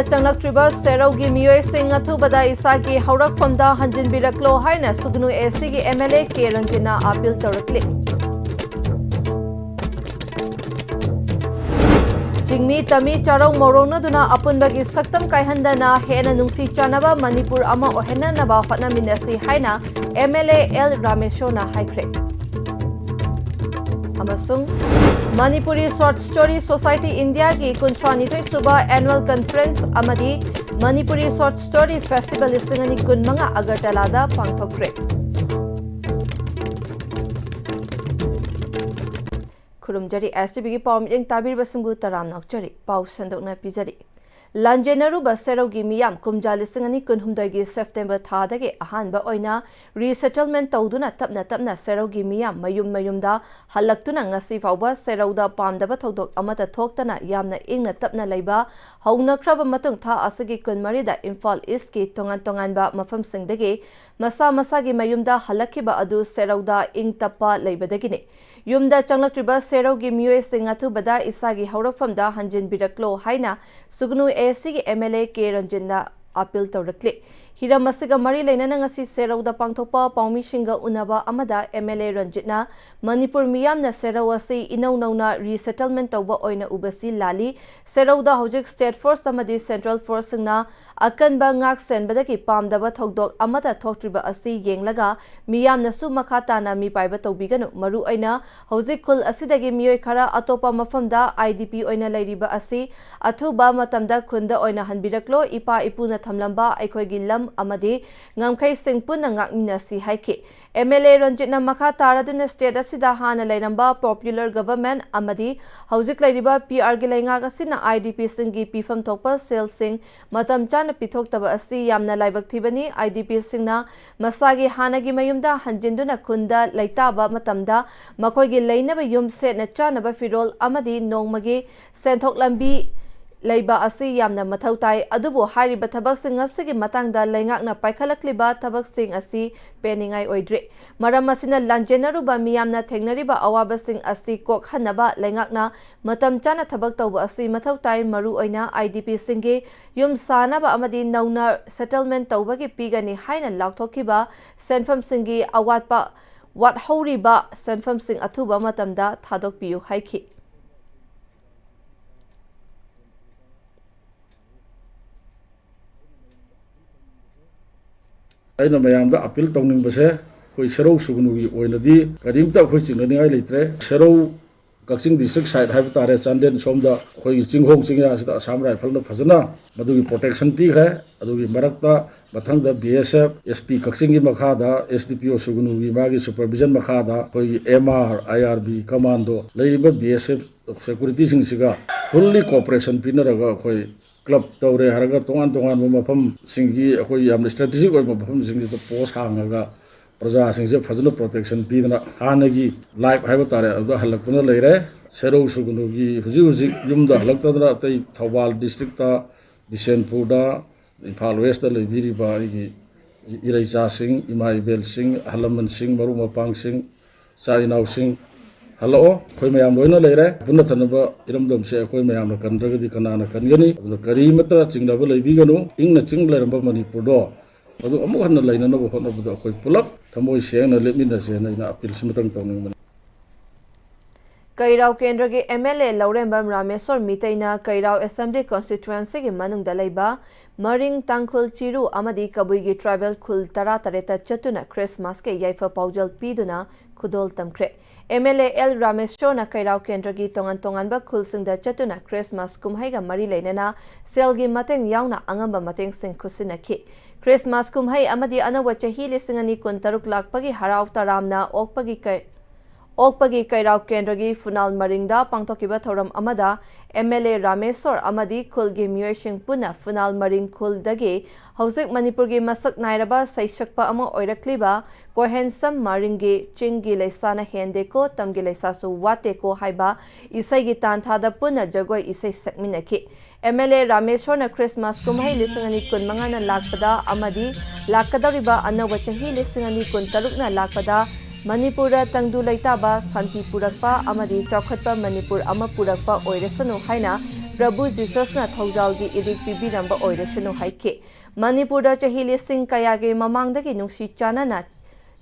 चंगलक्ट्रिबा सेरौगी मियोइसिंग अथुबदा इसागी हौरकफमदा हंजिनबिरक्लो हाइना सुगनु एसीगी एमएलए के रंजना अपील तौरक्ले। चिंगमी तमी चारौ मौरोनदुना अपुनबगी सक्तम कायहंदना हेना नुंसी चानबा मणिपुर अमा ओहेननबा होटनामिनसी हाइना एमएलए एल रामेश्वरना हाइख्रे। Manipuri Short Story Society India की 53 सुबह एनुअल कॉन्फ्रेंस अमदी Manipuri Short Story Festival लिसिंगनी कुनमंगा अगरतलादा पांगथोक्रे। खुरुमजरी एसटीबी की पाव मिटिंग ताबिर बसंगु तराम नौचरी पाव संदोकना पिजरी लांजेनरु बसेरोगी मियाम कुमजा लिसिंगनी कुनहुमदगी सेप्टेम्बर थादगे अहानबा ओइना रीसेटलमेंट तौदुना तपना तपना सेरोगी मियाम मयुमदा हलक्तुना ngasi फावबा सेरौदा पामदबा थौदोक अमता थोक्तना यामना इंगना तपना लैबा हौनख्रबा मतुंग था असगी कुनमरीदा इम्फाल ईस्ट की तोंगान-तोंगानबा मफमसिंगदगे मसा मसागी मयुमदा हलक्खिबा अदु सेरौदा इंग तप्पा लैबदगिने युमदा चंगलक्ट्रिबा सेरौगी मियोइसिंग अथुबदा इसागी हौरकफमदा हंजिनबिरक्लो हाइना सुगनु एसीगी एमएलए के रंजना अपील तौरक्ले। हिरम असिगा मरी लेनना ngasi सेरौदा पांगथोकपा पाउमिसिंगा उनबा अमदा एमएलए रंजितना मणिपुर मियामना सेरौ असि इनौ नौना रीसेटलमेंट तौबा ओइना उबसी लाली सेरौदा हौजिक स्टेट फोर्स अमदी सेंट्रल फोर्स सिंगना अकनबा ngak सेनबदगी पामदबा थौदोक अमदा थोक्ट्रिबा असि येंगलगा मियामनासु मखा ताना मी पाइबा तौबिगनु मरु ओइना हौजिक खुल असिदगी मियोय खरा अतोपा मफमदा आईडीपी ओइना लैरिबा असि अथुबा मतमदा खुंदा ओइना हनबिरक्लो इपा इपुना थमलंबा अखोयगी लम अमदी ngamkhai singpun ngakminasi haike MLA रंजितना मखा तारादुना स्टेट असिदा हाना लैरंबा पॉपुलर गवर्नमेंट अमदी हौजिक लैरिबा पीआर गी लैंगाग असिना आईडीपी सिंगी पीफम थोकपा सेल सिंग मतम चाना पिथोक्तबा असि यामना लाइबक थिबनी आईडीपी सिंगना मसागी हानागी मयुमदा हंजिंदुना खुंदा लैताबा मतमदा मखोयगी लैनबा युम सेटना चानबा फिरोल अमदी नोंगमगी सेंथोक लंबी लैबा असि यामना मथौ ताई अदुबो हारिबा थबकसिंग असि मतंगदा लैंगाकना पाइखलक्लिबा थबकसिंग असि पेनिंगाई ओइद्रे मरम असिना लांजेनरुबा मियामना थेंगनरिबा अवाबसिंग असि कोखनबा लैंगाकना मतम चाना थबक तौबा असि मथौ ताई मरु ओइना आईडीपी सिंगे युम सानाबा अमदी नौना सेटलमेंट तौबगी पीगनी हाइना लाउथोखिबा सेनफम सिंगी अवातपा वाटहौरिबा सेनफम सिंग अथुबा मतमदा थादोकपियु हाइखि। अना मैम अपील तौनीबसे अखोई सेरौ सुगनुगी ओइनदी करीमता अखोई चिंगनिंगाई लेत्रे सेरौ कक्चिंग डिस्ट्रिक्ट साइड है तारे चांदेन सोमदा अखोई चिंगहोंग चिंगयासिदा असम राइफल फजना मदुगी प्रोटेक्शन पीखरे अदुगी मरक्ता मथंगदा बीएसएफ एसपी कक्चिंगी मखादा एसडीपीओ सुगनुगी मागी सुपरविजन मखादा अखोई एमआर आईआरबी कमांडो लैरिबा बीएसएफ सिक्योरिटी सिंगसिगा फुल्ली कोऑपरेशन पीनरगा अखोई क्लब तौरे हरगा तोंगान तोंगान मफम सिंगी अखोई याम स्ट्रेटेजिक ओइ मफम सिंगी तो पोस्ट हांगगा प्रजा सिंगसे फजन प्रोटेक्शन पीदना हानगी लाइफ हाइबा तारे अदा हलक्तना लेरे सेरौ सुगनुगी हुजि हुजि युमदा हलक्तदना तै थौबाल डिस्ट्रिक्टता बिसेनपुरदा इम्फाल वेस्टदा लेबिरिबा इगी इरैचा सिंह इमा इबेल सिंह हलमन सिंह मरु मपांग सिंह चाइनाव सिंह हलो अखोई मैम लोइना लेरे पुनः थनबा इरमदमसे अखोई मैम कंद्रगदी कनाना कनगनी करीमता चिंगनबा लेबिगनु इंगना चिंग लेरंबा मणिपुरदो अदु अमुक हन्ना लैननबा होनबदा अखोई पुलप थमोय सेंगना लेमिनसेना इना अपील सिमतंग तौनिंगमनि। कैराव केंद्र के एमएलए लौरेंबम रामेश्वर मितैना कैराव असेंबली कॉन्स्टिट्यूएंसी के मनुंगदा लैबा मरिंग तांखुल चिरु अमदी कबुईगी ट्राइबल खुल तरा तरेता चतुना क्रिसमस के याइफा पाउजल पीदुना खुदोल तमख्रे एमएलए एल रामेश्वर कैराव केंद्र की तोंगान तोंगानबा खुलसिंगदा चतुना क्रिसमस कुमहैगा मरी लेनना सेलगी मतेंग यावना अंगंबा मतेंग सिंग खुसिनखि क्रिसमस कुमहै अमदी अनौबा चही 2023 लाखपगी हराव तरामना ओकपगी कैराव केंद्र की फुनाल मरिंगदा पांगथोकिबा थौरम अमदा एमएलए रामेश्वर अमदी खुलगी मियोइसिंग पुना फुनाल मरिंग खुलदगी हौजिक मणिपुर की मसक नायरबा सैसक्पा अमा ओइरक्लिबा कोहेनसम मरिंगी चिंगी लैसाना हेंदेको तमगी लैसासु वातेको हाइबा इसैगी तानथादा पुना जगोय इसै सकमिनखि एमएलए रामेश्वर न क्रिसमस कुमहै 2025 लाखपदा अमदी लाकदौरिबा अनौबा चही 2023 लाखपदा मणिपुर तंगदु लैताबा शांति पुरक्पा अमदी चौखटपा मणिपुर अमा पुरक्पा ओइरसनु हाइना प्रभु जीससना थौजालगी इरिक पिबिरंबा ओइरसनु हाइके मणिपुरदा चही लिसिंग कयागे ममांगदगी नुंसी चानना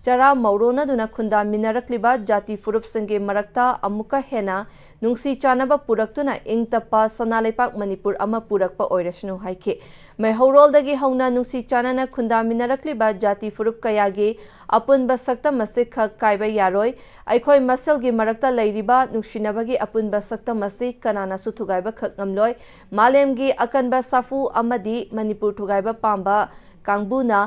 चरा मौरोनदुना खुंदा मिनरक्लिबा जाति फुरुपसिंगे मरक्ता अमुका हेना नुंसी चानबा पुरक्तुना इंगतप्पा सनालेपाक मणिपुर अमा पुरक्पा ओइरसनु हाइके मैहौरोलदगी हौना नुंसी चानना खुंदा मिनरक्लिबा जाति फुरुप कयागे अपुनबा सक्तम मसे खक कायबा यारोय अखोय मसलगी मरक्ता लैरिबा नुंसिनबगी अपुनबा सक्तम मसे कनानासु थुगायबा खक ngamloi मालेमगी अकनबा साफु अमदी मणिपुर थुगायबा पांबा कांगबुना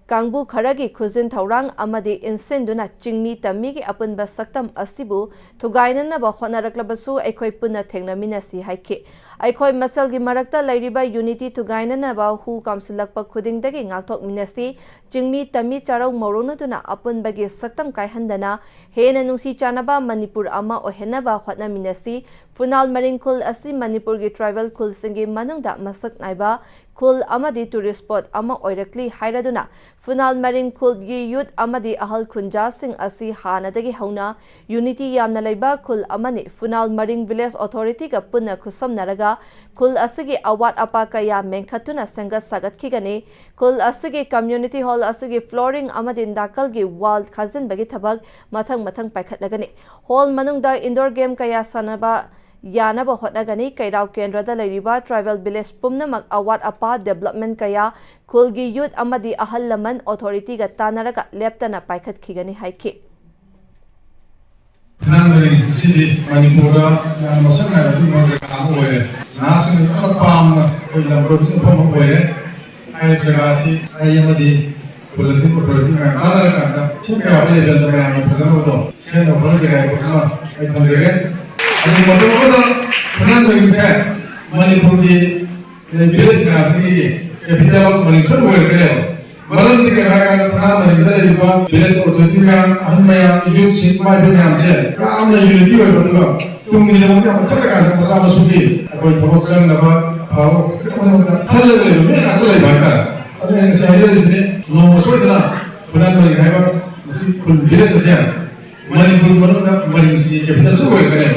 कांगबु खरगी खुजिन थौरांग अमदी इंसेंदुना चिंगमी तमीगी अपुनबा सक्तम असिबु थुगायननबा होनरक्लबसु अखोय पुन्ना थेंगनमिनसी हाइके अखोय मसलगी मरक्ता लैरिबा यूनिटी थुगायननबा हु काउंसिलकपा खुदिंगदगी ngaktokminasi चिंगमी तमी चारौ मौरोनदुना अपुनबगी सक्तम कायहंदना हेना नुंसी चानबा मणिपुर अमा ओहेनबा होटनामिनसी फुनाल मरिंग असि मणिपुर की ट्राइबल खुल सिंगी मनुंगदा मसक नाइबा खुल अमदी टूरिस्ट स्पॉट अमा ओइरक्ली हाइरदुना फुनाल मरिंग खुल की यूथ अमदी अहल खुंजा सिंग असि हानदगी हौना यूनिटी यामना लैबा खुल अमनी फुनाल मरिंग विलेज अथॉरिटी का पुन्ना खुसमनरगा खुल असगी अवाट अपा कया मेंखतुना संगत सागतखिगनी खुल असगी कम्युनिटी हॉल असगी फ्लोरिंग अमदी दाकल की वाल खाजिनबगी थबक मथंग मथंग पाइखतलगनी हॉल मनुंगदा इंडोर गेम कया सानबा यानब होटनगनी कैराव केंद्रदा लैरिबा ट्राइबल विलेज पुमनमक अवाट अपा डेवलपमेंट कया खुलगी यूथ अमदी अहल लमन अथॉरिटी गा तानरगा लेप्तना पाइखतखिगनी हाइके मणिपुर मसंग काम हुए नासिंग पाम फम हुए जगह पुलिसिंग अथॉरिटी में आधार कार्ड ठीक है वाले लेवल में हम फजन हो से न भर जगह कुछ एकदम जगह अभी मतलब प्लान में है मणिपुर की विलेज का आदमी कैपिटल मणिपुर हुए गए मरण के कारण प्लान में इधर युवा विलेज अथॉरिटी में हम यूथ सिंह में भी नाम से काम में यूनिटी हुए बदलो तुम ये लोग हम कर का मसा मसुकी कोई बहुत कर नबा आओ फल ले में अगले भागा अरे सहज से नो सोचना प्लान में है कुल विलेज से मणिपुर मणिपुर की कैपिटल हुए गए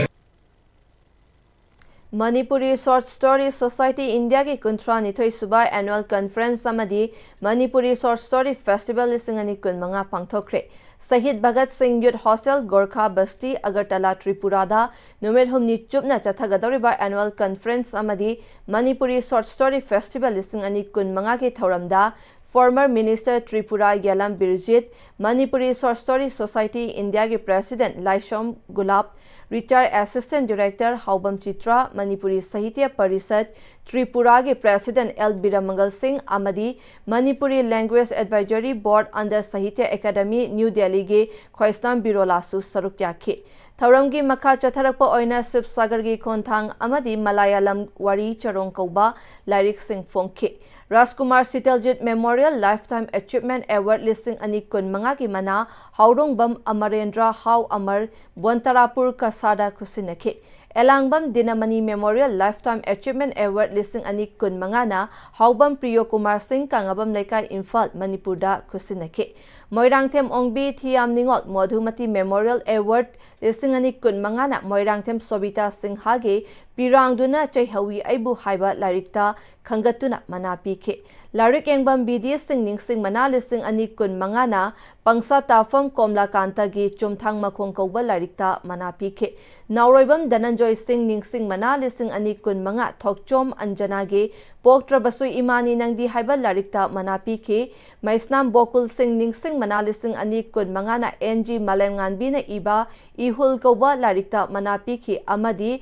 Manipuri short story society India की कुंथ्रानिथोई सुबह एनुअल कॉन्फ्रेंस अमदी मणिपुरी शॉर्ट स्टोरी फेस्टिवल लिसिंगनी कुनमंगा पांगथोखरे शहीद भगत सिंह यूथ हॉस्टल गोरखा बस्ती अगरतला त्रिपुरादा नुमित हुमनी चुपना चथगदौरिबा एनुअल कॉन्फ्रेंस अमदी मणिपुरी शॉर्ट स्टोरी फेस्टिवल लिसिंगनी कुनमंगा के थौरमदा फॉर्मर मिनिस्टर त्रिपुरा यलम Birjit Manipuri short story society India के president Laishom Gulab retired assistant director Haobam Chitra Manipuri Sahitya Parishad Tripura के प्रेसिडेंट एल बीरामंगल सिंह आमदी Manipuri language advisory board under Sahitya academy New Delhi के ख्वाइस्ताम बिरोलासु सरुक याखी थौरम की मखा चथरप शिव सागर की खोंथांग अमदी मलयालम वारी चरोंग कौबा लाइरिक सिंह फोंखे Rajkumar Sitaljit memorial lifetime achievement award लिस्टिंग अनी कुनमंगा की मना हाउरोंगबम अमरेंद्र हाउ अमर बोंतरापुर कसादा खुसिनखे Elangbam Dinamani memorial lifetime achievement award लिस्टिंग अनी कुनमंगाना हाउबम प्रियो कुमार सिंह कांगबम लेकाई इम्फाल मणिपुरदा खुसिनखे मोइरांगथेम ओंगबी थियाम निंगोल मधुमती मेमोरियल अवार्ड लिस्टिंग अनी कुनमंगाना मोइरांगथेम सोबिता सिंहागे पिरांगदुना चैहवी अइबु हाइबा लाइरिकता खंगतुना मना पीखे लारिक एंगबम बीडी सिंह निंगसिंग मना लिस्टिंग अनी कुनमंगाना पंगसा ताफम कोमलाकांता गी चुमथांग मखोंग कौबा लाइरिकता मना पीखे नाउरोइबम धनंजय सिंह निंगसिंग मना लिस्टिंग अनी कुनमंगा थोकचोम अंजना गे पोक्ट्रबसु इमानी नंगदी हाइबा लारिकता मना पीखे मैस्नाम बोकुल सिंह निंगसिंग मना लिस्टिंग अनी कुनमंगाना एनजी मलेमगानबीना इबा इहुल कौबा लारिकता मना पीखे अमदी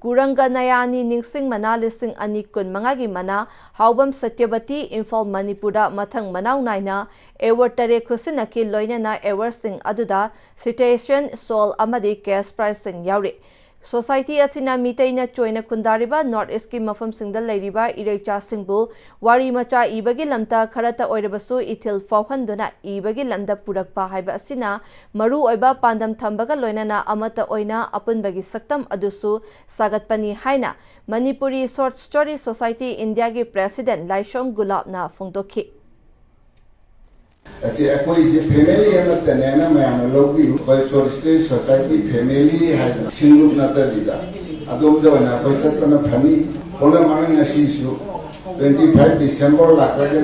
कुरंगनयानी निंगसिंग मना लिसिंग अनी कुनमंगा की मना हाउबम सत्यवती इम्फाल मणिपुरा मथंग मनाउ नाइना एवार्ड तरे खुसिनकी लोइनना एवार्ड सिंह अदुदा सिटेशन सोल अमदी कैश प्राइज सिंह याउरे सोसाइटी असिना मीतैना चोइना खुंदारिबा नॉर्थ ईस्ट की मफम सिंगदा लैरिबा इरेचा सिंहबु वारी मचा इबगी लमता खरता ओइरबसु इथिल फावहंदुना इबगी लमदा पुरकपा हाइबा असिना मरु ओइबा पांदम थंबगा लोइनना अमता ओइना अपुनबगी सक्तम अदुसु सागतपनी हाइना Manipuri short story society India के प्रेसिडेंट लाइशोम गुलाबना फोंदोखी अच्छे कोई ये फैमिली है ना तने ना मैं लोग भी कोई शॉर्ट स्टोरी सोसाइटी फैमिली है सिंगुप ना तरीदा adom do na ko chat na phani ona mane ngasi su 25 December la ka ge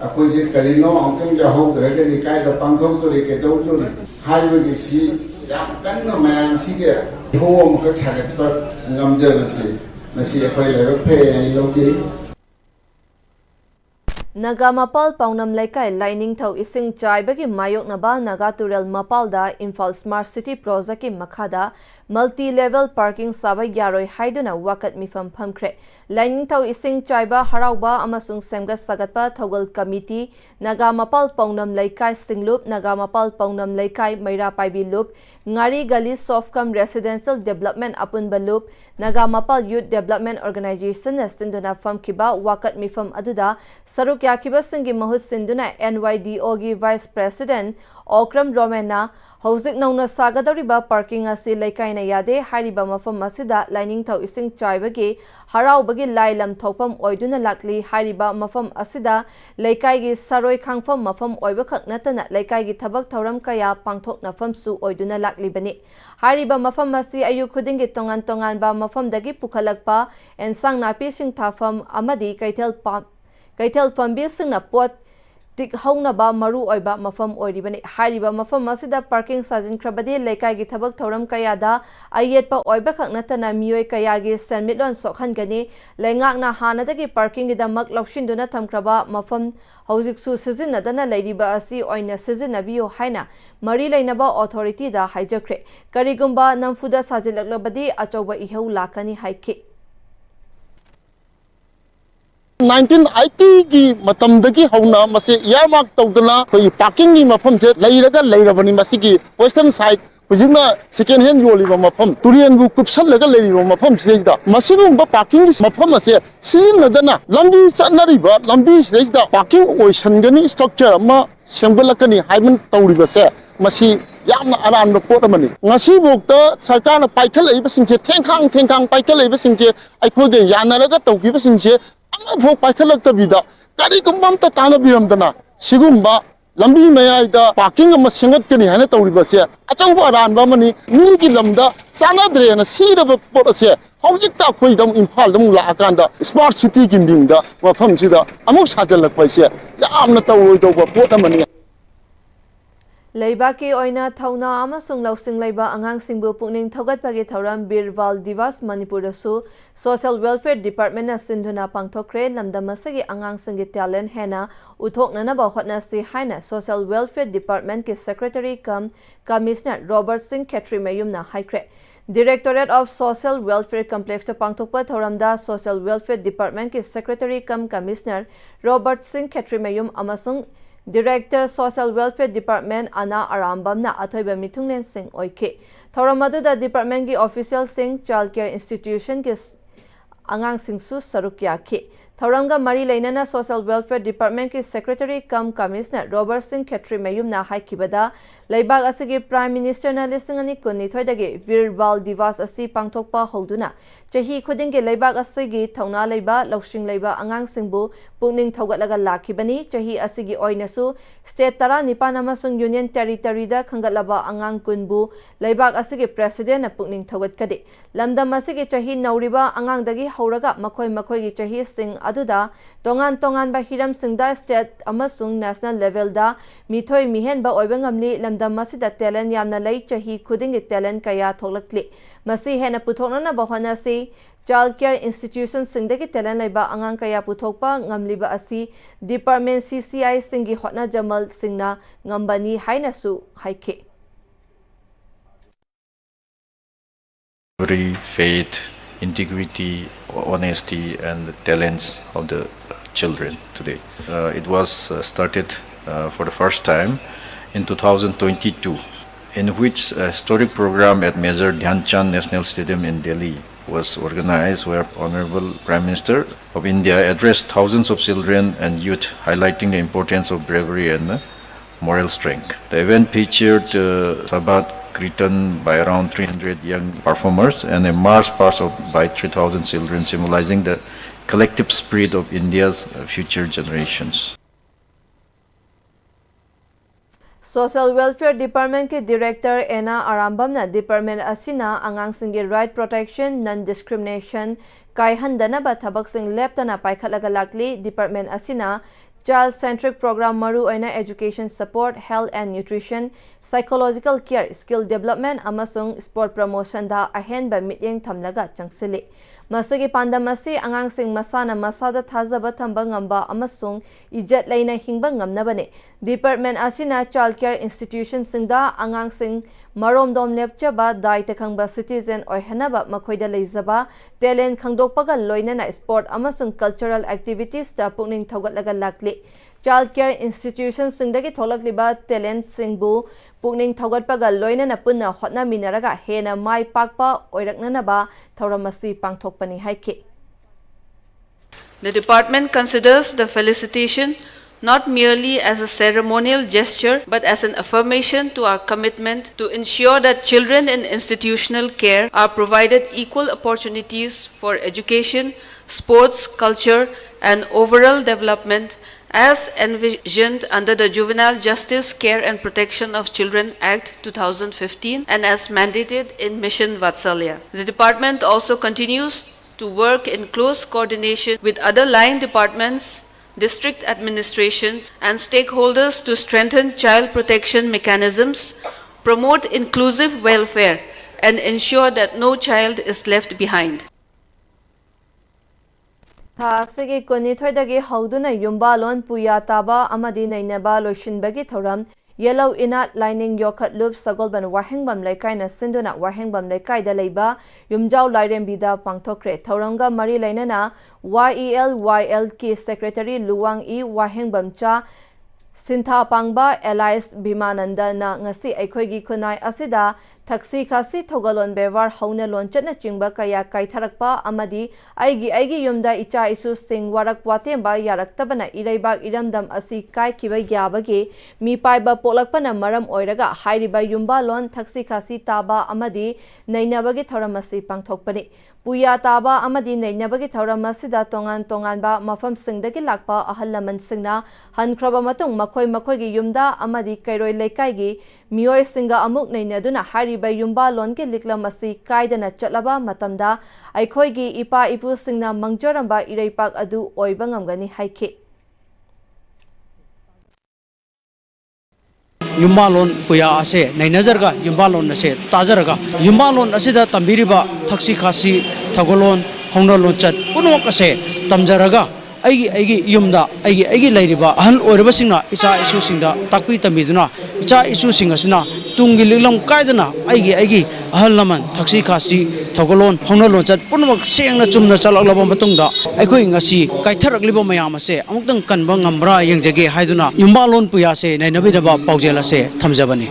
akoi je karino angkeng ja ho dre ge kai da pangthok to ke do to hai ge si yam kan no man si ge ho mo ka chagat pa ngam je na si akoi le phe lo ge Naga Mapal Paunam Laikai Lining Thau Ising Chaibagi Mayok Naba Naga Turel Mapalda Imphal Smart City Project ki Makhada multi-level parking saba yaroi haiduna wakat mifam phamkre Lining Thau Ising Chaiba Harauba amasung semgat sagatpa Thogal Committee Naga Mapal Paunam Laikai Singlup Naga Mapal Paunam Laikai Maira Paibi Loop Ngari Gali Softcom Residential Development Apunba Loop Naga Mapal Youth Development Organization Sinduna Famkiba wakat mifam aduda Saruk Yakiba Singi Mahut Sinduna NYDO gi Vice President Okram Romena Houzik Nauna Sagadariba Parking Asi Laikai na Yade Hariba Mafam Masida Lining Thau Ising Chaibagi Haraubagi Lailam Thopam Oiduna Lakli Hariba Mafam Asida Laikai gi Saroi Khangfam Mafam Oibakak Natana Laikai gi Thabak Thauram Kaya Pangthok Nafam Su Oiduna Lakli Bani Hariba Mafam Masi Ayu Khudingi Tongan Tongan ba Mafam Dagi Pukhalakpa Ensang Napi Sing Thafam Amadi Kaitel Fambil Sing na Pot Tik Hongna ba Maru Oiba Mafam Oiribani Hariba Mafam Masida Parking Sajin Krabadi Laikai gi Thabak Thauram Kayada Ayet pa Oiba Khaknatana Mioi Kayagi Sanmitlon Sokhan Gani Lengak na Hanadagi Parking Gidamak Lokshinduna Thamkraba Mafam Houzik Su Sizinadana Lairiba Asi Oina Sizinabiyo Haina Mari Lainaba Authority da Haijakre Karigumba Namfuda Sajilaklabadi Achoba Ihau Lakani Haiki 1980 की मतमदगी हौना मसे इयरमार्क तौदना कोई parking की मफम से लैरगा लैरबनी मसिगी western side हुजिना second hand योलिबा मफम तुरियन बु कुपसलगा लैरिबा मफम सेदा मसिगुम parking मफम असे सिनदना लंबी चनरिबा लंबी सेदा parking ओइसनगनी structure अमा सेंबलकनी hymen तौरिबसे Masih यामना Aran pot अमनी ngasi bokta sarkarna paikhalaiba singse thengkhang paikhalaiba singse aikhoge yanaraga tawkiba singse amafo paikhalaktabida kari kumbam ta tana biramdana sigumba lambi mayai da parking ama sengatkani hana tawribase achauba aranba mani mi ki lamda sanadre na siraba pot ase hojikta khoidam imphal dam la akanda smart city ki mingda mafam sida amuk sajalakpaise yamna tawoi tawba pot amani Leibaki Oina Thauna Amasung Lausing Leiba Angang Singbu Pukning Thogatpagi Thauram Birwal Divas Manipur Su Social Welfare Department na Sindhuna Pangthokre Lamdamasagi Angang Singi Talent Hena Uthok Nanaba Hotna Si Haina Social Welfare Department ki Secretary cum Commissioner Robert Singh Khetri Mayum na Haikre Directorate of Social Welfare Complex to Pangthokpa Thauramda Social Welfare Department ki Secretary cum Commissioner Robert Singh Khetri Mayum Amasung Director Social Welfare Department Ana Arambam na Athoiba Mithunglen Singh Oike Thoramadu da Department ki Official Singh Child Care Institution ki Angang Singh Su Sarukya ki Thoranga Mari Lainana Social Welfare Department ki Secretary cum Commissioner Robert Singh Khetri Mayum na Haikibada Laibag asigi Prime Minister na lisingani kunni thoidagi Virbal Divas asi pangthokpa hoduna Chahi khudingi Laibag asigi Thauna Laiba Laushing Laiba Angang Singbu Pukning Thogatlaga Lakibani Chahi asigi Oinasu State Tara Nipan amasung Union Territory da Khangatlaba Angang Kunbu Laibag asigi President na Pukning Thogatkadi Lamdam asigi Chahi Nauriba Angang dagi Hauraga Makhoi gi Chahi Singh aduda tongan ba hiram singda state amasung national level da mithoi mihen ba oibangamli lamdam masida talent yamna lei chahi khudingi talent kaya thoklakli masi hena puthokna ba hona si child care institution singdagi talent laiba angang kaya puthokpa ngamliba asi department CCI singi hotna jamal singna ngambani haina su haike faith, integrity, honesty, and the talents of the children today. It was started for the first time in 2022, in which a historic program at Major Dhyan Chand National Stadium in Delhi was organized, where Honorable Prime Minister of India addressed thousands of children and youth, highlighting the importance of bravery and moral strength. The event featured Sabbath Kirtan by around 300 young performers and a march passed by 3,000 children, symbolizing the collective spirit of India's future generations. Social Welfare Department के Director Ena Arambamna Department asina angangsinggi right protection non-discrimination kaihandanaba thabaksing leptana paikhatlaga lakli Department asina child-centric program maru oina education support, health and nutrition, psychological care, skill development amasung sport promotion da ahenba mityeng thamlaga changsili. Masagi pandamasi angangsing masana masada thazaba thamba ngamba amasung ijat laina hingba ngamnabane. Department asina child care institution singda angangsing maromdom lepchaba daita khangba citizen oihanaba makhoida leizaba talent khangdokpaga loinana sport amasung cultural activities ta pukning thogatlaga lakli. Child care institution singdagi tholakliba talent singbu pukning thogatpaga loinana punna hotna minaraga hena mai pakpa oiraknanaba thauramasi pangthokpani haiki. The department considers the felicitation not merely as a ceremonial gesture but as an affirmation to our commitment to ensure that children in institutional care are provided equal opportunities for education, sports, culture, and overall development as envisioned under the Juvenile Justice, Care and Protection of Children Act 2015 and as mandated in Mission Vatsalya. The department also continues to work in close coordination with other line departments, district administrations and stakeholders to strengthen child protection mechanisms, promote inclusive welfare and ensure that no child is left behind. Thasigi konithoidagi hauduna yumbalon puya taba amadi nainaba loishinbagi thoram Yellow Inat Lining Yokhat Loop Sagolban Wahengbam Laikai Sinduna Wahengbam Laikai da Leiba Yumjau Lairembida Pangtokre Tauranga Mari Lainana YEL Ki Secretary Luwang E Wahengbam Cha Sintha Pangba Elias Bimananda na ngasi aikhoigi khunai asida taksi khasi thogalon bevar hauna lonchatna chingba kaya kaitharakpa amadi aigi yumda icha isu sing warak watemba yaraktabana ireiba iramdam asi kai khiba yabage mi paiba polakpana maram oiraga hairiba yumba lon taksi khasi taba amadi nainabagi thoramasi pangthokpani puya taba amadi nainabagi thoramasida tongan ba mafam singdagi lakpa ahallaman singna hankraba matung makhoi yumda amadi kairoi leikai gi miyoi singa amuk nainaduna hariba yumba lon ke liklam asi kaidana chatlaba matamda aikhoi gi ipa ipu singna mangjaramba ireipak adu oiba ngamgani haike Yumbalon puya ase nainazarga yumbalon ase tazaraga yumbalon asida tambiriba thaksi khasi thagolon hongna lonchat punok ase tamjaraga aigi yumda aigi lairiba ahal oiraba singna icha isu singda takpi tamiduna icha isu singasina tungi lilam kaidana aigi ahal laman thaksi khasi thagolon hongna lonchat punok sengna chumna chalaklaba matungda aikhoi ngasi kaitharakliba mayam ase amukdang kanba ngambra yengjage haiduna yumbalon puya se nainabidaba paujela se thamjabani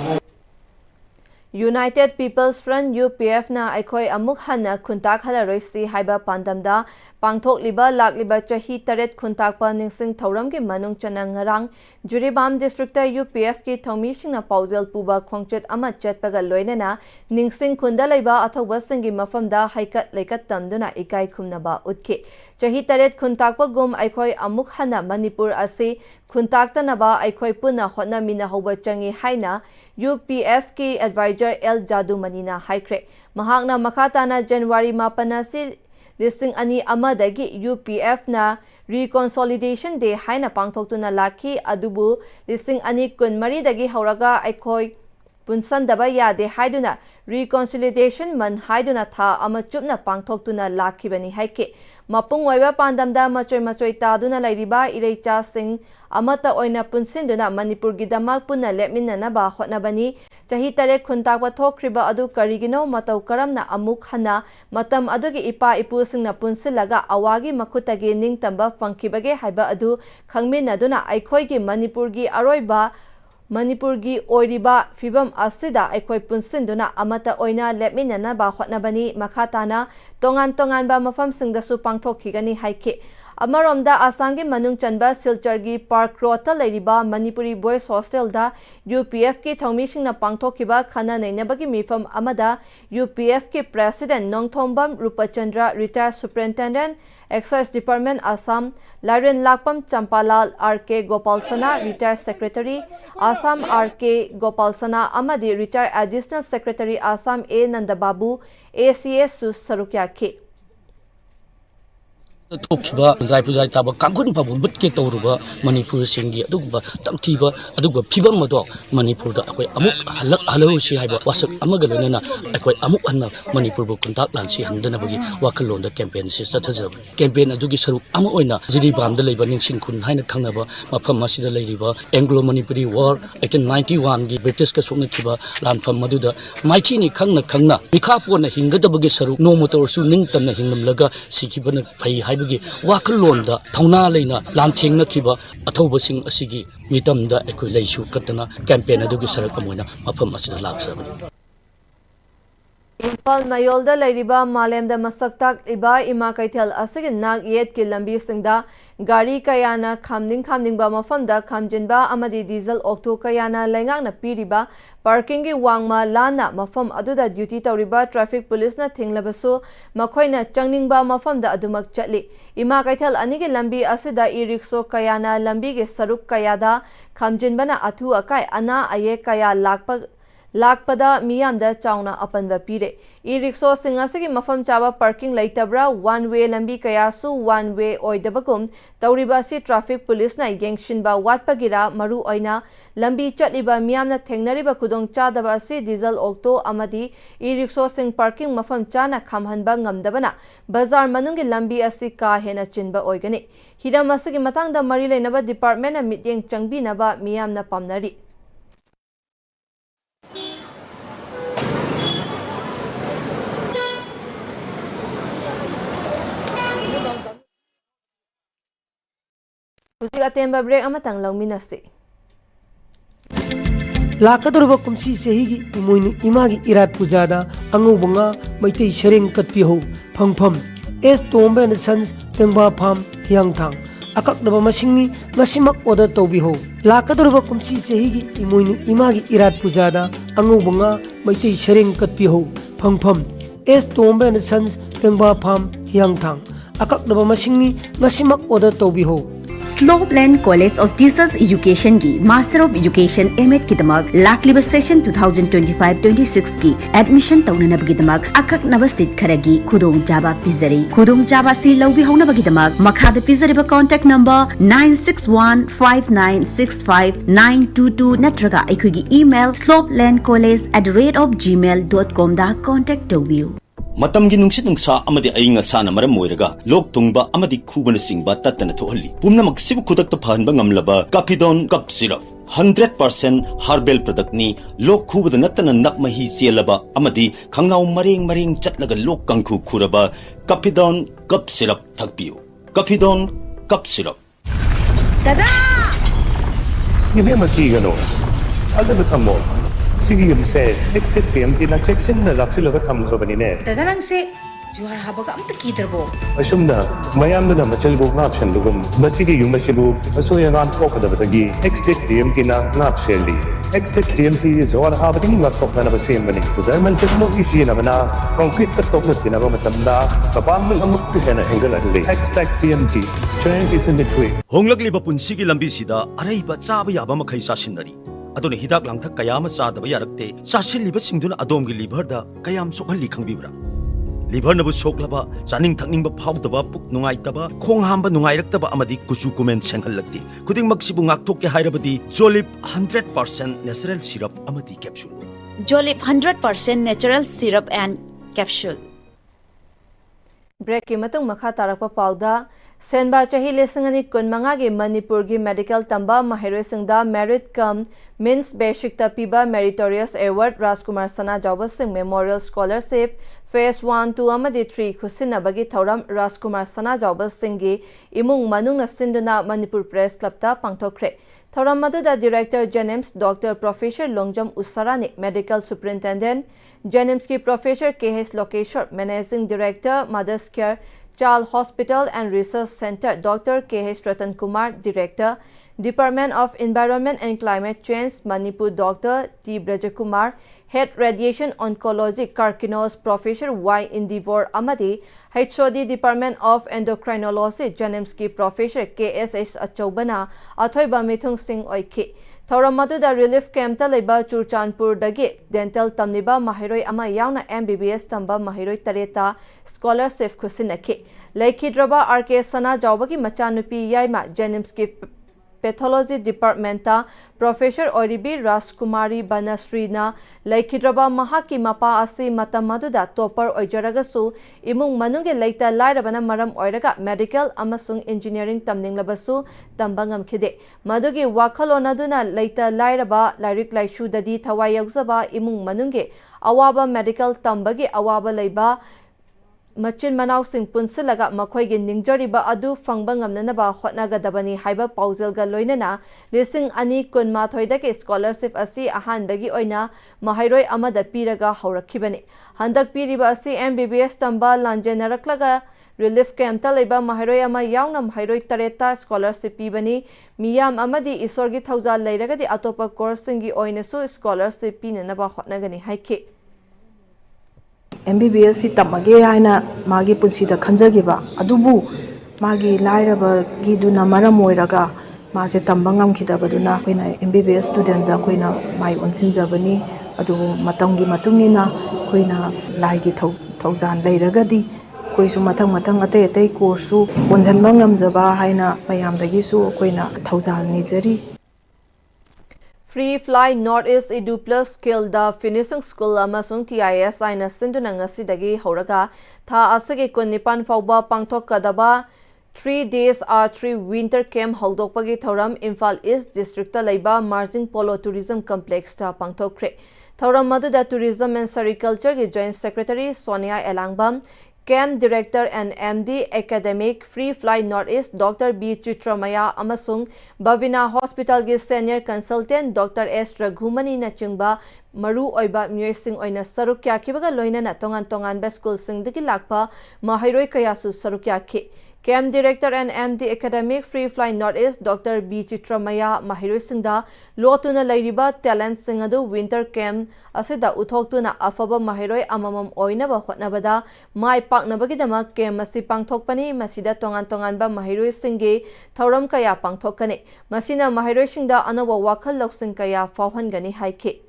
United People's Front UPF na aikhoi amuk hana khuntak halaroisi haiba pandamda pangthok liba lakliba chahi taret khuntak pa ningsing thoram ki manung chana ngarang Juribam district UPF ki thomi singna paujel puba khongchet ama chatpaga loinana ningsing khunda laiba athoba singi mafamda haikat leikat tamduna ikai khumnaba utke chahi taret khuntak pa gum aikhoi amuk hana Manipur ase khuntak tanaba aikhoi puna hotna mina hoba changi haina UPF ki advisor L Jadu Manina haikre mahakna makhatana January mapana si listing ani amadagi UPF na Reconsolidation Day haina pangthoktuna lakhi adubu listing ani kunmari dagi hauraga aikhoi punsandaba yade haiduna Reconciliation man haiduna tha ama chupna pangthoktuna lakhibani haike mapung oiba pandamda machoi taduna lairiba ireicha sing amata oina punsinduna Manipur gidamak punna lepminna ba hotnabani chahi tare khuntakwa thokriba adu karigino matau karamna amuk hana matam adugi ipa ipu singna punsilaga awagi makhutagi ningtamba fangkibage haiba adu khangminaduna aikhoigi Manipurgi oiriba fibam asida aikhoi punsinduna amata oina lepminna ba hotnabani makhatana tongan ba mafam singdasu pangthokhigani haike Amaromda Asangi Manung Chanba Silchargi Park Road Lairiba Manipuri Boys Hostel da UPF ki Thomishing na Pangthokiba Khana Nainabagi Mifam Amada UPF ki President Nongthombam Rupachandra Retired Superintendent Excise Department Assam, Laren Lakpam Champalal R.K. Gopalsana, Retired Secretary, Assam R.K. Gopalsana, Amadi, Retired Additional Secretary Assam A. Nandababu, ACA Su Sarukya K. Tokiba Zai Pujai Taba Kangun Pabu Mutke Toruba, Manipur Singi, Aduba, Tamtiba, Aduba Pibam Mado, Manipur, Amuk, Hello, she had Wasak Amagalena, Amuk Anna, Manipur Kuntak Lansi, and Denabagi, Wakalon, the campaign sister campaign Adugisaru, Amoina, Ziribam, the Lebanon Sinkun, Haina Kanaba, Mapamasi the Ladiba, Anglo Manipuri War, 1891, the British Kasunikiba, Land from Maduda, Maitini Kanga Kanga, Mikapona Hingatabagisaru, no motor Sunington, Hingam Laga, Sikibana Pay. Wakalonda, Tauna Lena, Lanting Nakiba, Atobasing Asigi, Mitam the Equilashu Katana, campaign Adugisarak Amona, Mapamas the Lak. Impal Mayolda Ladiba, Malem the Masaktak, Iba, Ima Kaitel Asig, Nag Yet Kilambi Singda, Gari Kayana, Kamning Bama Funda, Kamjinba, Amadi Diesel, Okto Kayana, Lengang Piriba, Parkingi Wangma, Lana, Mafam Aduda Duty Tauriba, Traffic Police na Tinglabaso, Makoina, Changningba Mafam da Adumak Chatli, Ima Kaitel Anigi Lambi Asida Irikso Kayana, Lambi Saruk Kayada, Kamjinbana Atu Akai, Ana Aye Kaya Lakpada Miyamda Chauna Apanba Pire. E-Rickshaw Singasagi Mafam Chaba parking Laitabra, one way Lambi Kayasu, one way Oidabagum, Tauribasi Traffic Police na Yangshinba Watpagira, Maru Oina, Lambi Chatliba Miyamna Tengnariba Kudong Chadabasi, Diesel Okto Amadi, E-Rickshaw Sing parking Mafam Chana Kamhanba Ngamdabana, Bazar Manungi Lambi Asika Hena Chinba Oigani. Hidamasagi Matanga Marile Naba Department and Mityang Changbi Naba Miyamna Pamnari. Atemba break amatang lauminasi. Lakadurba kumsi sehigi imoini imagi irat pujada angubanga maitei shereng katpiho phangpham S Tombe and Sons Pengba Pham Hyangthang akakdaba masingni ngasimak order tobiho Lakadurba kumsi sehigi imoini imagi irat pujada angubanga maitei shereng katpiho phangpham S Tombe and Sons Pengba Pham Hyangthang akakdaba masingni ngasimak order tobiho Slopeland College of Teachers Education की Master of Education M.Ed की दमाग लाखलिबा session 2025-26 की admission तौननब की दमाग अकक नव seat खरगी खुदोंग जाबा पिजरी खुदोंग जाबा सी लौबी होनब की दमाग मखाद पिजरीबा कांटेक्ट नंबर 9615965922 नत्रगा अखुगी ईमेल slopelandcollege@gmail.com दा कांटेक्ट तौबियो मतमगी नुंगसित नुंगसा अमदि अयिंग असाना मरम मोइरगा लोक तुंगबा अमदि खुबन सिंगबा तत्तन थोहल्ली पुमनमक सिबु खुदक्ता फहनबा ngamlaba Capidon Cup Syrup 100% herbal product ni lok khubada natana nakmahi chelaba amadi khangnaw mareng chatlaga lok kangkhu khuraba Capidon Cup Syrup thakpiu Capidon Cup Syrup Dada Yeme makigano Azab thammo Sige yumse next Pm-Istv na checksin na laksilaga thamlobani ne Dadarang se juhar habaga amta kiderbo Asumna mayamna na machalbo ngapshan lugum masigi yumasibu asoya ngan kokadabagi next Pm-Istv na ngapseli next Pm-Istv juhar habati ngakok na basembani German technology siya na concrete katok na tinago matamda kapamul amuk hena hengalali next Pm-Istv strength is in the way Honglagli ba punsigi lambi sida arai ba chaba yaba makhai sasinari adone hidak langthak kayama chadaba yarakte chasiliba singduna adomgi liver da kayam sokhalli khangbibra liver nabu soklaba chaning thakningba phawdaba puk nungaitaba khonghamba nungairakaba amadi kuchu kumen senghallakti khuding maksibu ngakthok ke hairabadi Jolip 100% natural syrup amadi capsule Jolip 100% natural syrup and capsule Break ki matung makha tarakpa pauda Senba chahi lesangani kunmanga gi Manipur gi medical tamba mahiroi singda merit cum means basic tapiba meritorious award Rajkumar Sana Jawba Singh Memorial Scholarship Phase 1 2 amadi 3 khusinabagi thauram Rajkumar Sana Jawba Singh gi imung manung na sinduna Manipur Press Club ta pangthokre thauram maduda Director Jenims Dr Professor Longjam Usarani Medical Superintendent Jenims ki Professor KH Lokeshwar Managing Director Mothers Care Child Hospital and Research Center, Dr. K.H. Ratan Kumar, Director, Department of Environment and Climate Change, Manipur, Dr. T. Brajakumar, Head Radiation Oncology, Karkinos, Professor Y. Indivor Amadi, HOD Department of Endocrinology, Janimski, Professor K.S.H. Achobana, Athoiba Mithung Singh Oiki. Thauramatuda Relief Camp Taleba Churchanpur Dagi, Dental Tamniba Mahiroi Ama Yauna MBBS Tamba Mahiroi Tareta, Scholarship Kusinaki. Laikidraba RK Sana Jawbaki Machanupi Yaima, Janimski Pathology Departmenta, Professor Oribi Rajkumari Banasrina, Laikidraba Mahaki Mapa Asi Matamaduda, Topper Ojaragasu, Imung Manunge Laita Lairabana Maram Oiraga, Medical Amasung Engineering Tamning Labasu, Tambangam Kide, Madugi Wakalonaduna Laita Lairaba, Lyric Laishu Dadi Tawayagzaba, Imung Manunge, Awaba Medical Tambagi, Awaba Laiba, Machin Manau Sing Punsilaga Makoigi Ningjariba Adu Fangbangam Nanaba Hotnagadabani Haiba Pauzelga Loinana, Lising Ani Kun Mathoidake Scholarship Asi Ahan Bagi Oina, Mahairoi Amada Piraga Haurakibani. Handak Piriba Asi MBBS Tamba Lanjanaraklaga Relief Camp Taleba Mahairoi Ama Yaunam Hairoi Tareta Scholarship Pibani, Miyam Amadi Isorgi Thauza Lairagadi Atopa Korsingi Oinasu Scholarship Pinanaba Hotnagani Haiki. MBBS si tamage haina magi punsida khanjagiba adubu magi lairaba giduna maram oiraga mase tambangam khidabaduna koina MBBS student da koina mai onsinjabani adu matamgi matungina koina laigi thaujan leiragadi koisu mathang ate ate course su onjanba ngamjaba haina mayamdagi su koina thaujan nijari. Free Fly Northeast Edu Plus Skill the Finishing School Amasung TIS Aina Sindunang Asidagi Horaga Tha Asagi Kunipan Fauba Pangtok Kadaba 3 days R3 Winter Camp Hogdokpagi Thoram Imphal East District Laiba Margin Polo Tourism Complex Ta Pangtok Kre Thoram Maduda Tourism and Sericulture Joint Secretary Sonia Elangbam Camp Director and MD Academic Free Fly Northeast Dr. B. Chitramaya Amasung Bavina Hospital gi Senior Consultant Dr. S. Raghumani Nachingba Maru Oiba Myoising Oina Sarukya Kibaga Loina na Tongan School Sing Digi Lakpa Mahiroi Kayasu Sarukya Ki Camp Director and MD Academic Free Fly Northeast Dr. B. Chitramaya Mahiroi Singda Lotuna Lairiba Talent Singadu Winter Camp Asida Uthokuna Afaba Mahiroi Amamam Oinaba Hotnabada Mai Paknabagidama Camp Masi Pangthokpani Masida Tongan Ba Mahiroi Singi Thauram Kaya Pangthokane Masina Mahiroi Singda Anawa Wakal Loksing Kaya Fauhangani Haiki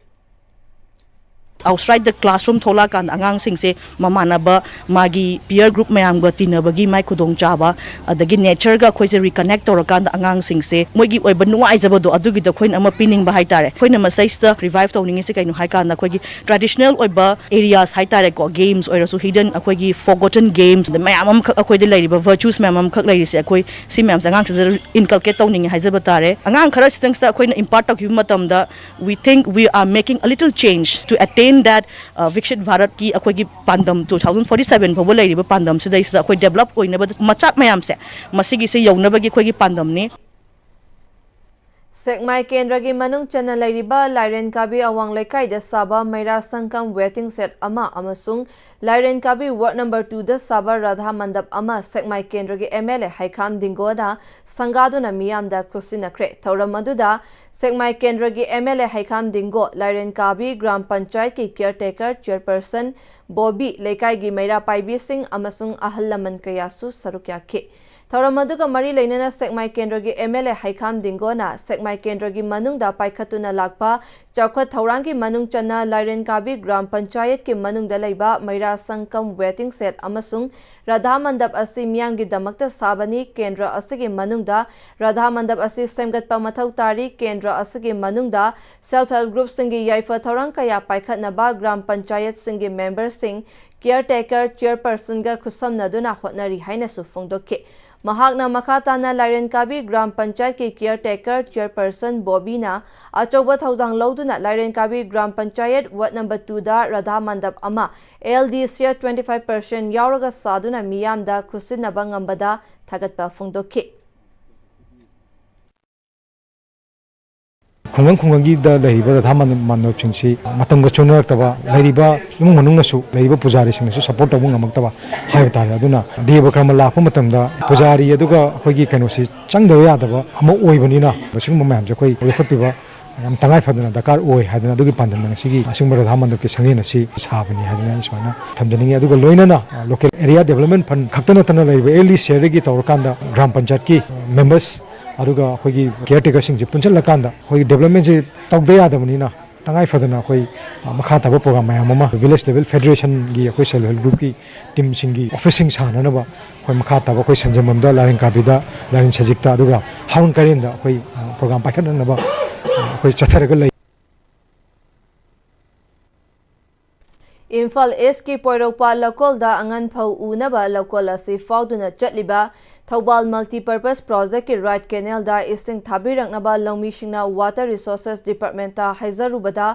outside the classroom thola kan angang sing se mamanaba magi peer group mayam ga tinabagi mai khudong chaba adagi nature ga khoi se reconnect tor kan angang sing se moigi oi banua aizaba do adugi da khoin ama pining ba haitare khoina masai sta revive tawning se kainu hai kan khoi gi traditional oi ba areas haitare ko games oi rasu hidden khoi gi forgotten games the mayam khoi de lairi ba virtues mayam khak lairi se khoi si mayam angang se inculcate tawning haizaba tare angang khara stings ta khoina impact of matam da we think we are making a little change to attain that Vikshit Bharat ki akhoi gi pandam 2047 bhaw lai riba pandam sidai sida akhoi develop oina ba machak mayam se masigi se yauna ba gi akhoi gi pandam ni Sekmai Kendra gi manung chana lairiba Lairen Kabi Awang Lekai da Saba Maira Sangkam waiting set ama amasung Lairen Kabi ward number 2 da Saba Radha Mandap ama Sekmai Kendra gi MLA Haikam Dingoda Sangaduna Miyam da Kusina Kre Tauramaduda Sekmai Kendra gi MLA Haikam Dingo Lairen Kabi Gram Panchayat ki caretaker chairperson Bobby Lekai gi Maira Paibi Singh amasung Ahallaman Kayasu Sarukya Ke Tauramaduga Mari Lainana Sekmai Kendra gi MLA Haikam Dingona Sekmai Kendra gi manung da paikhatuna lakpa Chawkhat Thaurang gi manung chana Lairen Kabi Gram Panchayat ki manung da laiba Maira Sangkam waiting set amasung Radha Mandap asi miyam gi damakta sabani Kendra asigi manung da Radha Mandap asi semgatpa mathau tari Kendra asigi manung da self help group singi yaifa Thaurang kaya paikhatnaba Gram Panchayat singi member sing caretaker chairperson ga khusamnaduna hotnari haina su phongdokke Mahakna Makatana Lairen Kabi Gram Panchayat ki caretaker chairperson Bobby na Achoba Thauzang Lauduna Lairen Kabi Gram Panchayat ward number 2 da Radha Mandap ama LD share 25% yauraga saduna miyam da khusinaba ngambada thagatpa phongdokki khungang khungangi da leiba radha manop singsi matamga chonaktaba leiba imung manungnasu leiba pujari singsu support tawung amaktaba haiba tare aduna deba krama lakpa matamda pujari aduga hoigi kanosi changdawa yadaba ama oibanina basing mamam je khoi khotpiba yam tangai phadana dakar oi hadana adugi pandana sigi asingba radha manop ke sangena si sabani hadana iswana thamjaningi aduga loinana local area development fund khaktana tana leiba eli share gi tawrkanda gram panchayat ki members aduga hoigi caretaker sing je punchal lakanda hoigi development je tawda yadabani tangai fadana hoi makha taba program mayam ama village level federation gi hoi self help group ki team singi officing sana na ba hoi makha taba hoi sanjamamda larin kabida larin sajikta aduga haun karinda hoi program paikhan na ba hoi chatharaga lai Imphal East ki Poiropa local da angan phau unaba local asi fauduna chatliba Thobal multi-purpose project ki right canal da ising thabiraknaba lawmi singna water resources department ta haizarubada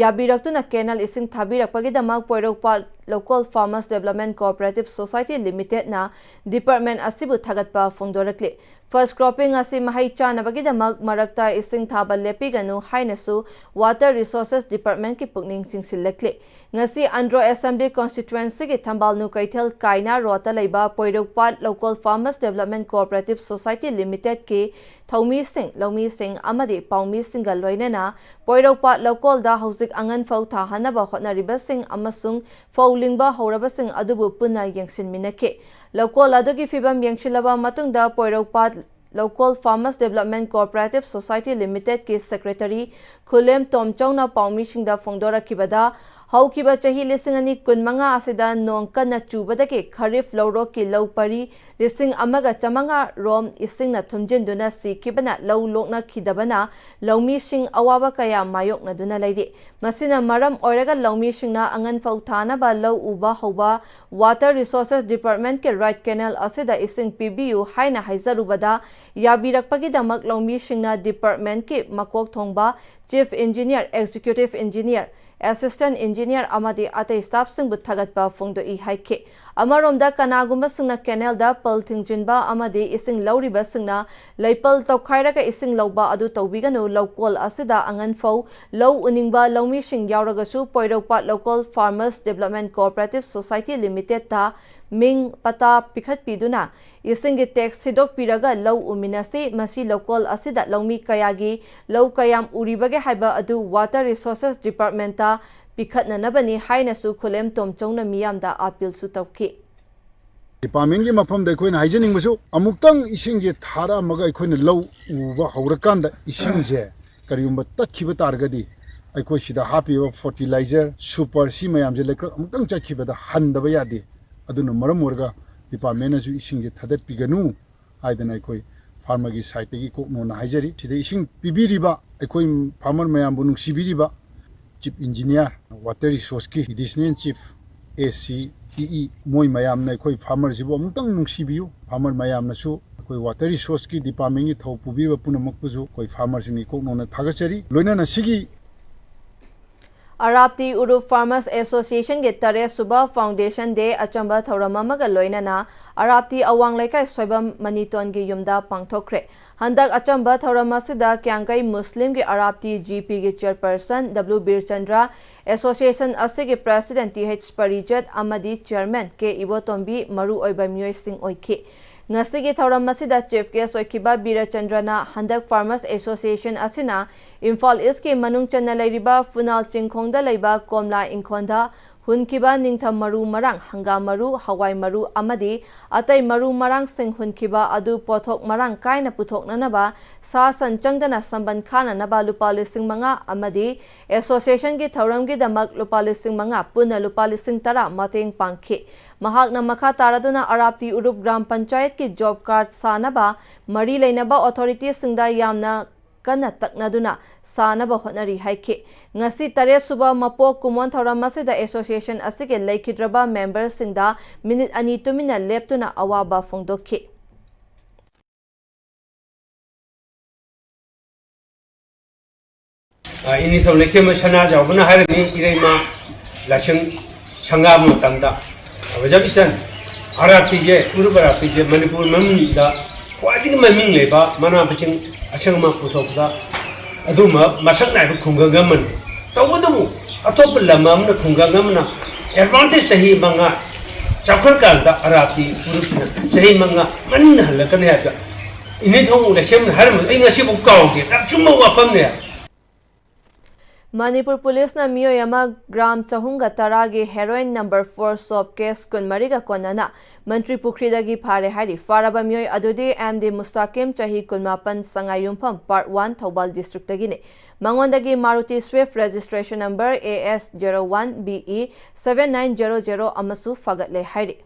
yabiraktuna canal ising thabirakpagi damak Poiropa local farmers development cooperative society limited na department asibu thagatpa phongdorakli first cropping asi mahai chanabagi damak marakta ising thaba lepiganu hainasu water resources department ki pukning singsilakli ngasi andro assembly constituency ki thambal nu kaithel kaina rota leiba Poiropa local farmers development cooperative society limited ki Thomi Singh, Lomi Singh, Amadi, Paumi Singh Loinana, Poiropa local da Hosik Angan Fau Tahanaba Hotnariba Singh Amasung, Fau Lingba Horaba Singh Adubu Puna Yangsin Minake. Local Adugi Fibam Yangshilaba Matunda Poiropa Local Farmers Development Cooperative Society Limited ki Secretary Kulem Tomchona Paumi Singh da Fongdora Kibada, Haukiba Chahi Lissingani Kunmanga Asida Nongkana Chubadake, Kharif Loro ki Low Pari, Lissing Amaga Chamanga Rom Ising na Tumjin Duna Si Kibana Low Lokna Kidabana, Lomi Sing Awaba Kaya Mayok na Duna Lady. Masina Maram Oraga Lomi Sing na Angan Fautana ba Low Uba Hoba, Water Resources Department ke Right Canal Asida Ising PBU Haina Haizarubada, Yabirakpagi Damak Lomi Sing na Department ke Makok Thongba, Chief Engineer, Executive Engineer, Assistant Engineer Amadi Ate Staff Sing Buthagatpa Fongdo I Haike. Amaromda Kanagumba Singna Canal da Pal Tingjinba Amadi Ising Lauriba Singna, Laipal Tokhairaga Ising Lauba Adu Tawiganu Local Asida Angan Fau, Low Uningba Lomi Sing Yauragasu, Poiropa Local Farmers Development Cooperative Society Limited ta Ming Pata Pikhat Piduna, Ising Tex Sidok Piraga Low Uminasi, Masi Local Asida Lomi Kayagi, Low Kayam Uribage Haiba Adu Water Resources Department ta Pikhat Nanabani Hainasu Kulem Tomchona Miyamda Appeal Sutauki. Department ki mafam da koina hygienic musu amuktang ising je thara maga koina low uba haurakanda ising je kariyumba takhiba targadi aikoi sida happy fertilizer super si mayam je lekra amuktang chakhiba da handaba yadi aduna maram morga department asu ising je thadat piganu aidana aikoi farmer gi site gi ko no na haijari sida ising pibiriba aikoi farmer mayam bu nungsibiriba chief engineer water resource ki additional chief AC Moi Mayam na koi farmer jibo amutang nungsibiu farmer mayam na su koi water resource ki department ki thau pubi ba punamak puju koi farmer sing ko no na thagachari loina na sigi Arapti Uru Farmers Association ke Tare Suba Foundation Day Achamba Thauramamaga Loinana Arapti Awang Laikai Soibam Maniton ge Yumda Pangthokre Handak Achamba Thauramasida Kyangkai Muslim ge Arapti GP ge Chairperson W Bir Chandra Association Ase ge President TH Parijat Amadi Chairman ke Ibotombi Maru Oiba Myoy Singh Oike Ngasigi Thauramasida Chief Guest Oikiba Birachandrana Handak Farmers Association Asina Imphal East ke Manung Channa Lairiba Funal Chingkhongda Laiba Komla Inkhonda Hunkiba Ningtham Maru Marang Hanga Maru Hawai Maru Amadi Atai Maru Marang Sing Hunkiba Adu Pothok Marang Kaina Puthok Nanaba Sa San Changdana Samban Khana Naba Lupa Lising Manga Amadi Association ki Thauram gi Damak Lupa Lising Manga Puna Lupa Lising Tara Mateng Pangkhe Mahak na Makha Taraduna Arapti Urup Gram Panchayat ki Job Card Sanaba Mari Lainaba Authority Singda Yamna Kana Taknaduna Sanaba Honari Haike Ngasi Tare Suba Mapo Kumon Thauramasida Association Asige Laikidraba members Singda Minute Ani Tumina Leptuna Awaba Fongdoke Ini to leke masana jawbuna harami irema lachang sangam tangda awajabisan Arapti je Urubarapi je Manipur mamda kwadi maming leba mana baching asangma puthokda aduma masak na khunga gaman tawudu atop lamam na khunga gamna advantage sahi manga chakar kanda arati purusna sahi manga man halakan ya ka ini thong na shem har ai ngasi bu kaw ge tak chuma wapam ne Manipur Police na miyoyama gram chahunga taragi heroin number 4 soap case kun mariga konana Mantri Pukri dagi phare hari faraba miyoy adudi MD Mustaqim chahi kun mapan sangayumpham part 1 Thobal district dagi ne Mangondagi Maruti Swift registration number AS01BE 7900 amasu fagatle hari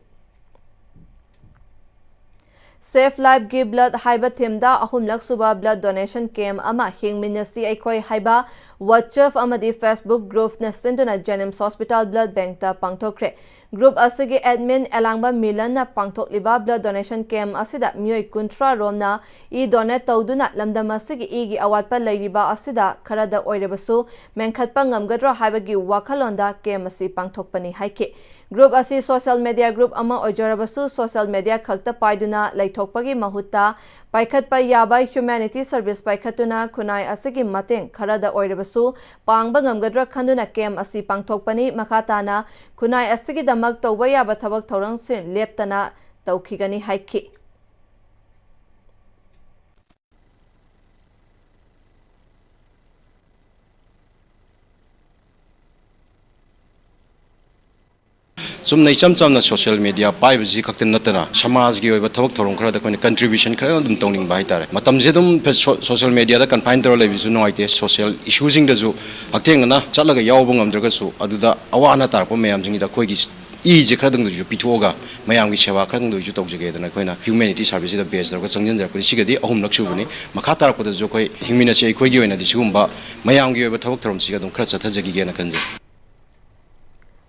Safe Life Give Blood Haiba Timda ahumlak suba blood donation camp ama hingminasi aikoi haiba WhatsApp amadi Facebook group na sinduna Jenims Hospital Blood Bank ta pangthokre group asigi admin elangba Milan na pangthokliba blood donation camp asida miyoi kuntra romna I donate tawduna lamdam asigi igi awatpa leiriba asida kharada oirebasu menkhatpa ngamgadra haibagi wakhalonda camp asi pangthokpani haike Group asi social media group ama ojarabasu social media khakta paiduna laithokpagi mahutta paikhatpa yaba humanity service paikhatuna khunai asigi mateng kharada oirabasu pangba ngamgadra khanduna camp asi pangthokpani makhatana khunai asigi damak tawba yaba thabak thorang sin leptana tawkhigani haiki Sum nei cham cham na social media pai bi khakten natana samaj gi oiba thawak thorong khara da kone contribution khara dum tongning bai tare matam je dum social media da confine tor le bi su no ite social issues ing da ju akteng na chalaga yaw bungam dra ga su aduda awana tar po mayam jing da khoi gi I je khara dang ju pithoga mayam gi sewa khara dang ju tawje ge da na khoina humanity service da base da ga changjen jar ko sigadi ahum laksu bani makha tar ko da ju khoi hingmina se khoi gi oina di sigumba mayam gi oiba thawak thorom siga dum khara chathajagi ge na kanje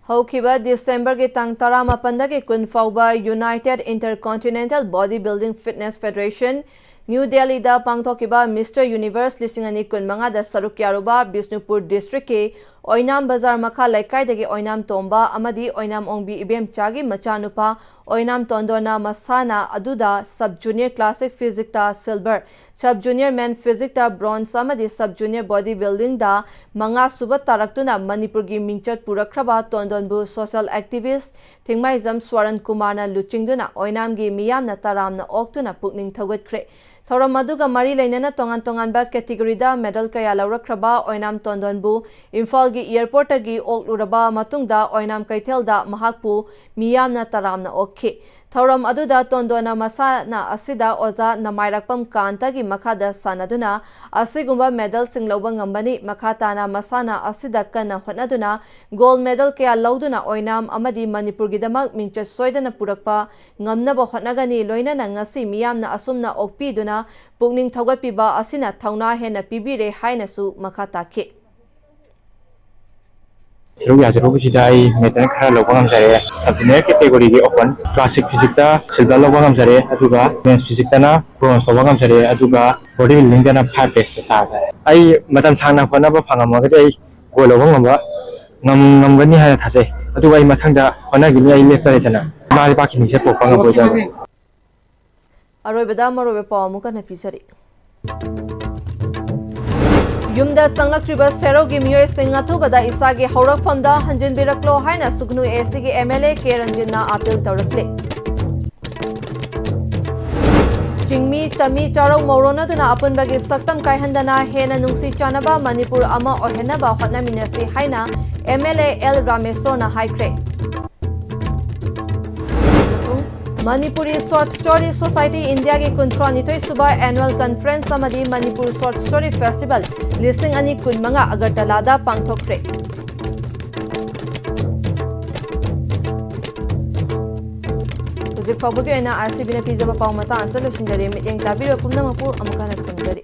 Hokiba December ke tang tarama pandage kun fauba United Intercontinental Bodybuilding Fitness Federation New Delhi da pangthokiba Mr Universe lisingani kun manga da saruk yaruba Bisnupur district ke Oinam Bazar Makha Laikai dagi Oinam Tomba amadi Oinam Ongbi Ibem Chagi Machanupa Oinam Tondona Masana aduda Sub Junior Classic Physics ta Silver Sub Junior Men Physics ta Bronze amadi Sub Junior Bodybuilding da Manga Subat Taraktuna Manipur gi Mingchat Purakraba Tondonbu Social Activist Thingmaizam Swaran Kumarna Luchingduna Oinam gi Miyamna Taramna Oktuna Pukning Thawatkhre Thoram aduga mari lainana tongan tongan ba category da medal kaya lawrakraba Oinam Tondonbu Imphal gi airport gi okluraba matungda Oinam Kaithel da mahakpu miyamna taramna okhe Thoram aduda Tondona masana asida oza namairakpam kanta gi makhada sanaduna asigumba medal singlauba ngambani makhatana masana asida kana hotnaduna gold medal kaya lauduna Oinam amadi Manipur gi damak mingcha soidana purakpa ngamnaba hotnagani loinana ngasi miyamna asumna okpiduna pukning thawgatpiba asina thauna hena pibire hainasu makhatake Seru ya seru bisida ai metan khara lobangam jare sub-junior category gi open classic physics ta silver lobangam jare aduga men's physics ta na bronze lobangam jare aduga bodybuilding ta na 5 best ta jare ai matam sangna phana ba phangam ga dai go lobangam ba ngam gani ha thase aduga ai mathangda phana gi ai lepta retana mari pa khini se popanga boja aroi beda marobe pawamuka na pisari Yumda sanglaktriba serogi miyoy singatu bada isagi haurakfamda hanjin biraklo haina sugnu ACG MLA K Ranjina appeal tawrakle Chingmi tami charau morona duna apunbagi saktam kaihandana hena nungsi chanaba Manipur ama ohenaba hotnaminasi haina MLA L Ramesona haikre Manipuri Short Story Society India ke Kuntra Nitoi Suba Annual Conference amadi Manipur Short Story Festival listing ani kunmanga Agartala da pangthokre Zik pabugi na RCB na pizza pa paumata ansalo sinjari mityang tabiro pumna mapu amukana kumjari